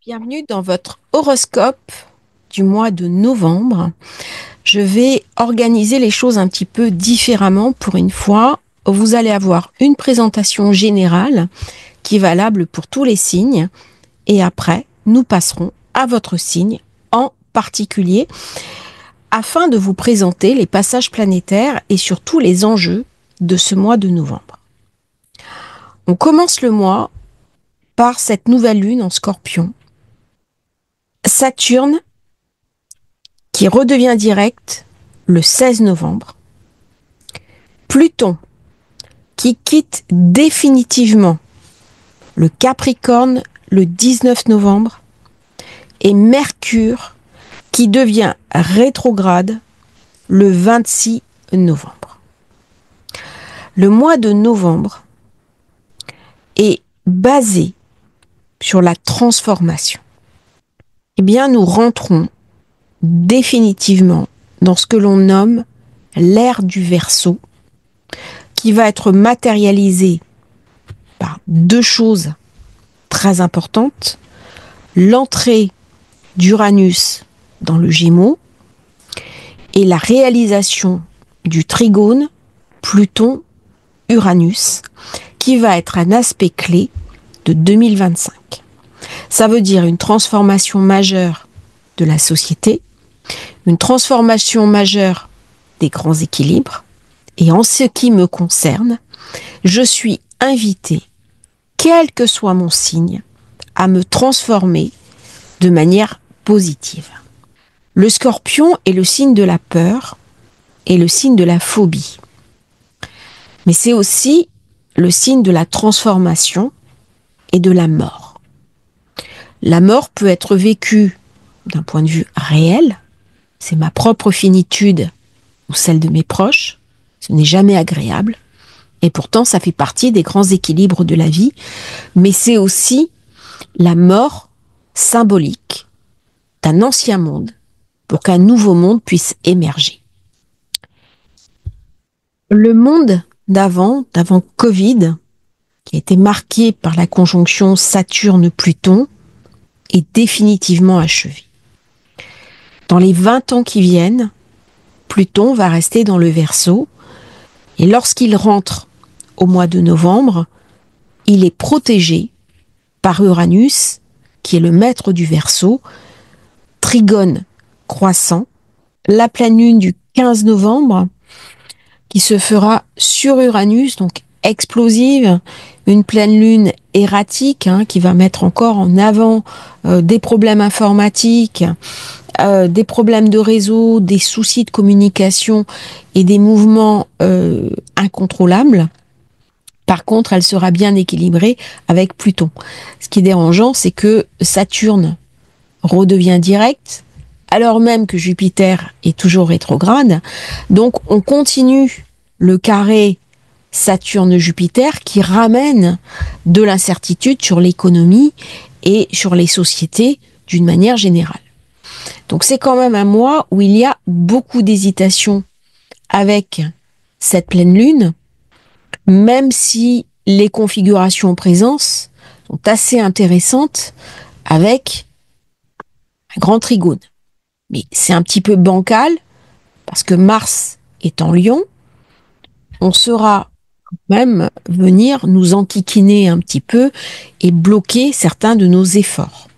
Bienvenue dans votre horoscope du mois de novembre. Je vais organiser les choses un petit peu différemment pour une fois. Vous allez avoir une présentation générale qui est valable pour tous les signes et après, nous passerons à votre signe en particulier afin de vous présenter les passages planétaires et surtout les enjeux de ce mois de novembre. On commence le mois par cette nouvelle lune en Scorpion. Saturne qui redevient direct le 16 novembre. Pluton qui quitte définitivement le Capricorne le 19 novembre. Et Mercure qui devient rétrograde le 26 novembre. Le mois de novembre est basé sur la transformation. Eh bien, nous rentrons définitivement dans ce que l'on nomme l'ère du Verseau, qui va être matérialisée par deux choses très importantes. L'entrée d'Uranus dans le Gémeaux et la réalisation du trigone Pluton-Uranus, qui va être un aspect clé de 2025. Ça veut dire une transformation majeure de la société, une transformation majeure des grands équilibres. Et en ce qui me concerne, je suis invitée, quel que soit mon signe, à me transformer de manière positive. Le Scorpion est le signe de la peur et le signe de la phobie. Mais c'est aussi le signe de la transformation et de la mort. La mort peut être vécue d'un point de vue réel, c'est ma propre finitude ou celle de mes proches, ce n'est jamais agréable, et pourtant ça fait partie des grands équilibres de la vie, mais c'est aussi la mort symbolique d'un ancien monde pour qu'un nouveau monde puisse émerger. Le monde d'avant Covid, qui a été marqué par la conjonction Saturne-Pluton, est définitivement achevé. Dans les 20 ans qui viennent, Pluton va rester dans le Verseau, et lorsqu'il rentre au mois de novembre, il est protégé par Uranus, qui est le maître du Verseau, trigone croissant, la pleine lune du 15 novembre, qui se fera sur Uranus, donc explosive, une pleine lune erratique, qui va mettre encore en avant des problèmes informatiques, des problèmes de réseau, des soucis de communication et des mouvements incontrôlables. Par contre, elle sera bien équilibrée avec Pluton. Ce qui est dérangeant, c'est que Saturne redevient direct, alors même que Jupiter est toujours rétrograde. Donc, on continue le carré Saturne-Jupiter qui ramène de l'incertitude sur l'économie et sur les sociétés d'une manière générale. Donc, c'est quand même un mois où il y a beaucoup d'hésitation avec cette pleine lune, même si les configurations en présence sont assez intéressantes avec un grand trigone. Mais c'est un petit peu bancal parce que Mars est en Lion. On saura même venir nous enquiquiner un petit peu et bloquer certains de nos efforts.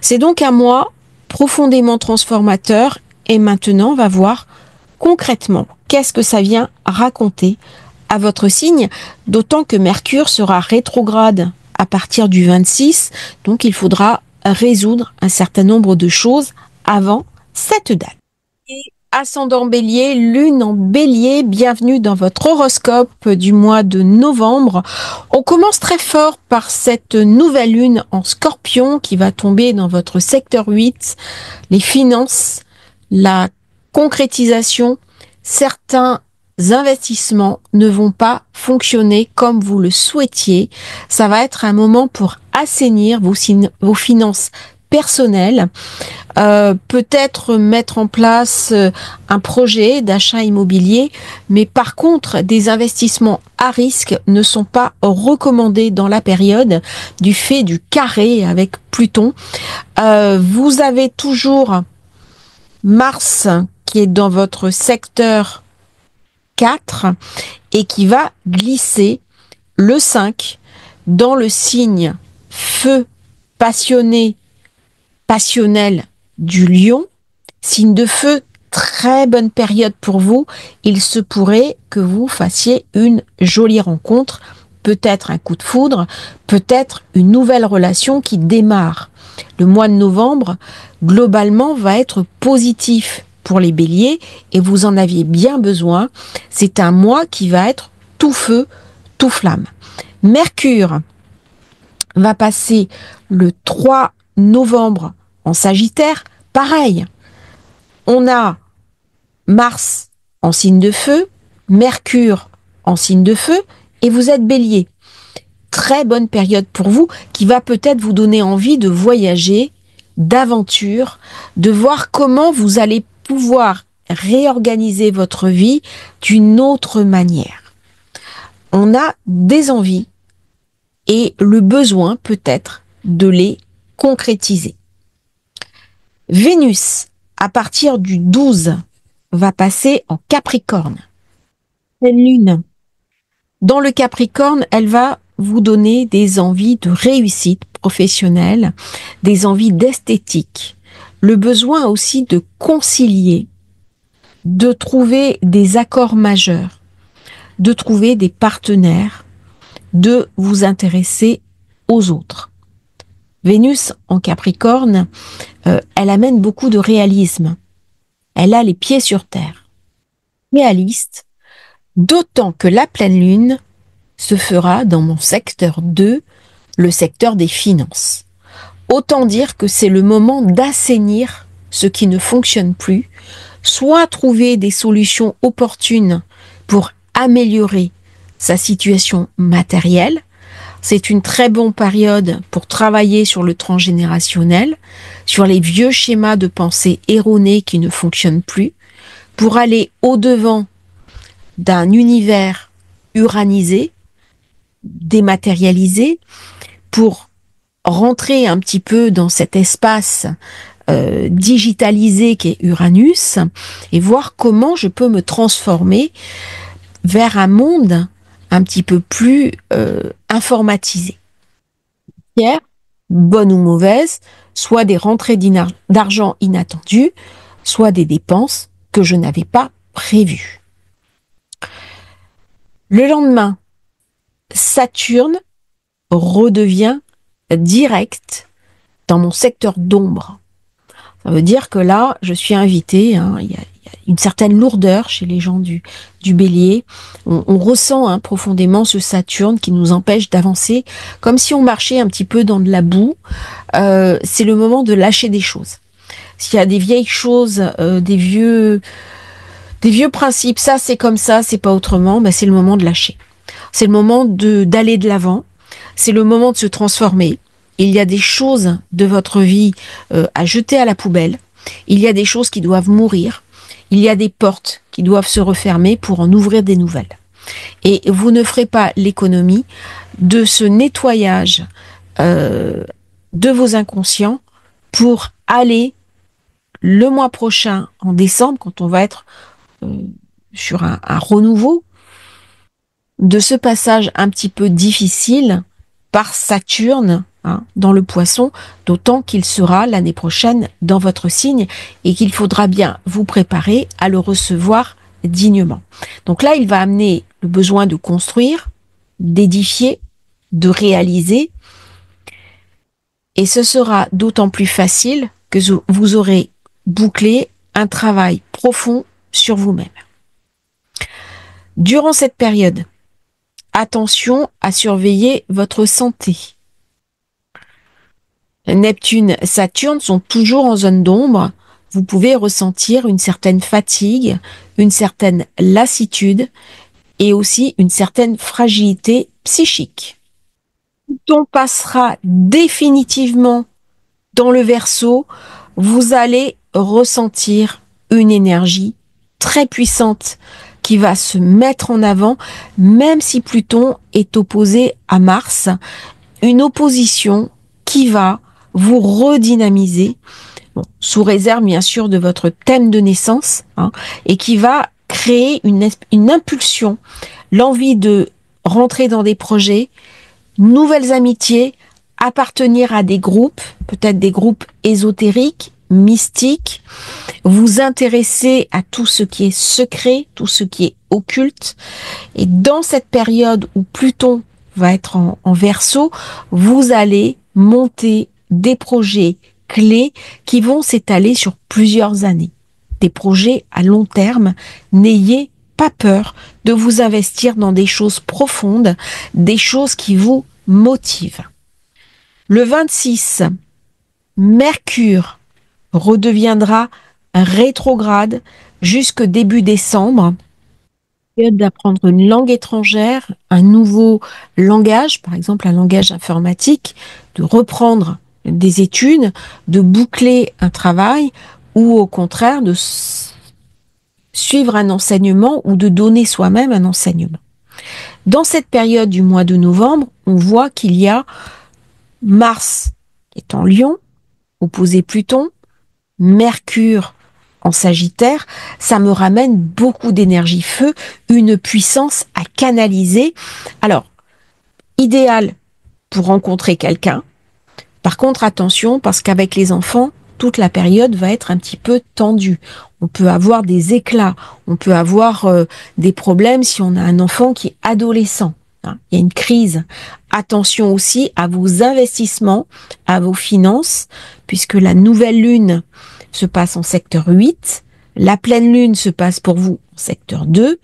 C'est donc un mois profondément transformateur et maintenant on va voir concrètement qu'est-ce que ça vient raconter à votre signe, d'autant que Mercure sera rétrograde à partir du 26, donc il faudra résoudre un certain nombre de choses avant cette date. Et ascendant Bélier, lune en Bélier, bienvenue dans votre horoscope du mois de novembre. On commence très fort par cette nouvelle lune en Scorpion qui va tomber dans votre secteur 8, les finances, la concrétisation, certains investissements ne vont pas fonctionner comme vous le souhaitiez. Ça va être un moment pour assainir vos finances personnel, peut-être mettre en place un projet d'achat immobilier, mais par contre, des investissements à risque ne sont pas recommandés dans la période du fait du carré avec Pluton. Vous avez toujours Mars qui est dans votre secteur 4 et qui va glisser le 5 dans le signe feu passionné, passionnel du Lion, signe de feu, très bonne période pour vous. Il se pourrait que vous fassiez une jolie rencontre, peut-être un coup de foudre, peut-être une nouvelle relation qui démarre. Le mois de novembre, globalement, va être positif pour les béliers et vous en aviez bien besoin. C'est un mois qui va être tout feu, tout flamme. Mercure va passer le 3 novembre en Sagittaire. Pareil, on a Mars en signe de feu, Mercure en signe de feu, et vous êtes Bélier. Très bonne période pour vous, qui va peut-être vous donner envie de voyager, d'aventure, de voir comment vous allez pouvoir réorganiser votre vie d'une autre manière. On a des envies et le besoin peut-être de les concrétiser. Vénus, à partir du 12, va passer en Capricorne. Pleine lune. Dans le Capricorne, elle va vous donner des envies de réussite professionnelle, des envies d'esthétique, le besoin aussi de concilier, de trouver des accords majeurs, de trouver des partenaires, de vous intéresser aux autres. Vénus en Capricorne, elle amène beaucoup de réalisme. Elle a les pieds sur terre. Réaliste, d'autant que la pleine lune se fera dans mon secteur 2, le secteur des finances. Autant dire que c'est le moment d'assainir ce qui ne fonctionne plus, soit trouver des solutions opportunes pour améliorer sa situation matérielle. C'est une très bonne période pour travailler sur le transgénérationnel, sur les vieux schémas de pensée erronés qui ne fonctionnent plus, pour aller au-devant d'un univers uranisé, dématérialisé, pour rentrer un petit peu dans cet espace digitalisé qu'est Uranus et voir comment je peux me transformer vers un monde un petit peu plus informatisé. Pierre, bonne ou mauvaise, soit des rentrées d'argent inattendues, soit des dépenses que je n'avais pas prévues. Le lendemain, Saturne redevient direct dans mon secteur d'ombre. Ça veut dire que là, je suis invitée, il y a une certaine lourdeur chez les gens du Bélier. On ressent profondément ce Saturne qui nous empêche d'avancer, comme si on marchait un petit peu dans de la boue. C'est le moment de lâcher des choses. S'il y a des vieilles choses, des vieux principes, ça c'est comme ça, c'est pas autrement, c'est le moment de lâcher. C'est le moment d'aller de l'avant. C'est le moment de se transformer. Il y a des choses de votre vie à jeter à la poubelle. Il y a des choses qui doivent mourir. Il y a des portes qui doivent se refermer pour en ouvrir des nouvelles. Et vous ne ferez pas l'économie de ce nettoyage de vos inconscients pour aller le mois prochain, en décembre, quand on va être sur un renouveau, de ce passage un petit peu difficile par Saturne dans le Poisson, d'autant qu'il sera l'année prochaine dans votre signe et qu'il faudra bien vous préparer à le recevoir dignement. Donc là, il va amener le besoin de construire, d'édifier, de réaliser, et ce sera d'autant plus facile que vous aurez bouclé un travail profond sur vous-même. Durant cette période, attention à surveiller votre santé. Neptune, Saturne sont toujours en zone d'ombre. Vous pouvez ressentir une certaine fatigue, une certaine lassitude et aussi une certaine fragilité psychique. Pluton passera définitivement Dans le Verseau, vous allez ressentir une énergie très puissante qui va se mettre en avant, même si Pluton est opposé à Mars, une opposition qui va vous redynamiser, bon, sous réserve bien sûr de votre thème de naissance, hein, et qui va créer une impulsion, l'envie de rentrer dans des projets, nouvelles amitiés, appartenir à des groupes, peut-être des groupes ésotériques, mystiques, vous intéresser à tout ce qui est secret, tout ce qui est occulte. Et dans cette période où Pluton va être en Verseau, vous allez monter des projets clés qui vont s'étaler sur plusieurs années. Des projets à long terme. N'ayez pas peur de vous investir dans des choses profondes, des choses qui vous motivent. Le 26, Mercure redeviendra rétrograde jusque début décembre. Période d'apprendre une langue étrangère, un nouveau langage, par exemple un langage informatique, de reprendre des études, de boucler un travail ou au contraire de suivre un enseignement ou de donner soi-même un enseignement. Dans cette période du mois de novembre, on voit qu'il y a Mars qui est en Lion, opposé Pluton, Mercure en Sagittaire, ça me ramène beaucoup d'énergie feu, une puissance à canaliser. Alors, idéal pour rencontrer quelqu'un. Par contre, attention, parce qu'avec les enfants, toute la période va être un petit peu tendue. On peut avoir des éclats, on peut avoir des problèmes si on a un enfant qui est adolescent. Hein, il y a une crise. Attention aussi à vos investissements, à vos finances, puisque la nouvelle lune se passe en secteur 8, la pleine lune se passe pour vous en secteur 2,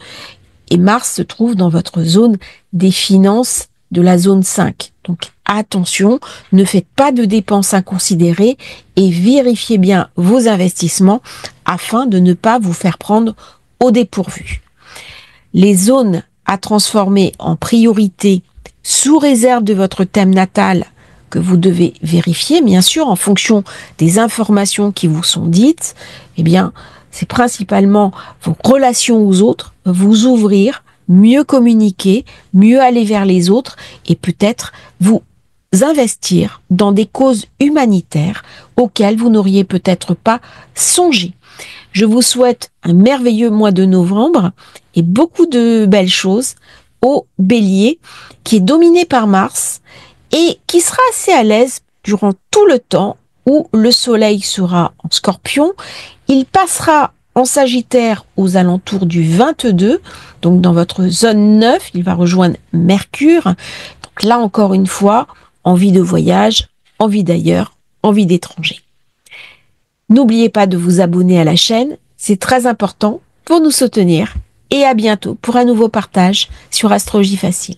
et Mars se trouve dans votre zone des finances de la zone 5. Donc attention, ne faites pas de dépenses inconsidérées et vérifiez bien vos investissements afin de ne pas vous faire prendre au dépourvu. Les zones à transformer en priorité sous réserve de votre thème natal que vous devez vérifier, bien sûr, en fonction des informations qui vous sont dites, eh bien, c'est principalement vos relations aux autres, vous ouvrir, mieux communiquer, mieux aller vers les autres et peut-être vous investir dans des causes humanitaires auxquelles vous n'auriez peut-être pas songé. Je vous souhaite un merveilleux mois de novembre et beaucoup de belles choses au Bélier qui est dominé par Mars et qui sera assez à l'aise durant tout le temps où le Soleil sera en Scorpion. Il passera en Sagittaire aux alentours du 22, donc dans votre zone 9, il va rejoindre Mercure. Donc là encore une fois, envie de voyage, envie d'ailleurs, envie d'étranger. N'oubliez pas de vous abonner à la chaîne, c'est très important pour nous soutenir. Et à bientôt pour un nouveau partage sur Astrologie Facile.